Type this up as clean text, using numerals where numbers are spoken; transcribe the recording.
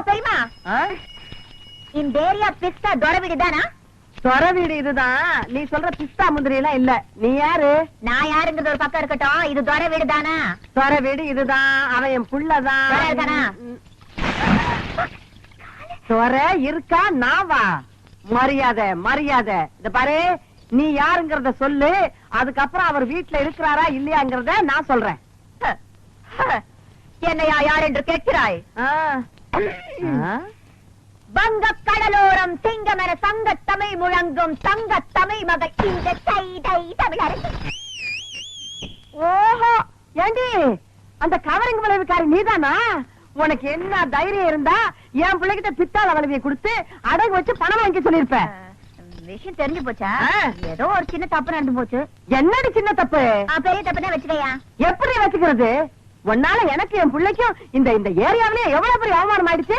பெரியமா இந்த ஏரியா பிஸ்தா தொர வீடுதானா? சொர வீடு இதுதான். நீ சொல்ற பிஸ்தா முந்திரி எல்லாம் இல்ல. நீ யாரு? நான் யாருங்கிறது ஒரு பக்கம் இருக்கட்டும், இது தொர வீடுதானா? சொர வீடு இதுதான். அவன் என் புள்ளதான். தொர இருக்கானா? சொர இருக்கா? நாவா? மரியாதை மரியாதை. இந்த பாரு, நீ யாருங்கறத சொல்லு. அதுக்கப்புறம் அவர் வீட்டுல இருக்கிறாரா இல்லையாங்கிறத நான் சொல்றேன். என்னையா யார் என்று கேட்கிறாய்? ஆ. வங்க கடலோரம் சிங்கமென சங்க தமிழ் முழங்கும் தங்க தமிழ் மகள் இந்த கைதை தமிழரசி. ஓஹோ, ஏண்டி அந்த கவரிங் விளைவுக்காரி நீதானா? உனக்கு என்ன தைரியம் இருந்தா என் பிள்ளைகிட்ட பித்தாள வளைவியை கொடுத்து அடகு வச்சு பணம் வாங்கி சொல்லிருப்ப. விஷயம் தெரிஞ்சு போச்சா? ஏதோ ஒரு சின்ன தப்பு நடந்து போச்சு. என்னடி சின்ன தப்பு? பெரிய தப்பு தான் வச்சுக்கையா. எப்படி வச்சுக்கிறது? உன்னால எனக்கு என் பிள்ளைக்கும் இந்த ஏரியாவிலே எவ்வளவு பெரிய அவமானம் ஆயிடுச்சு.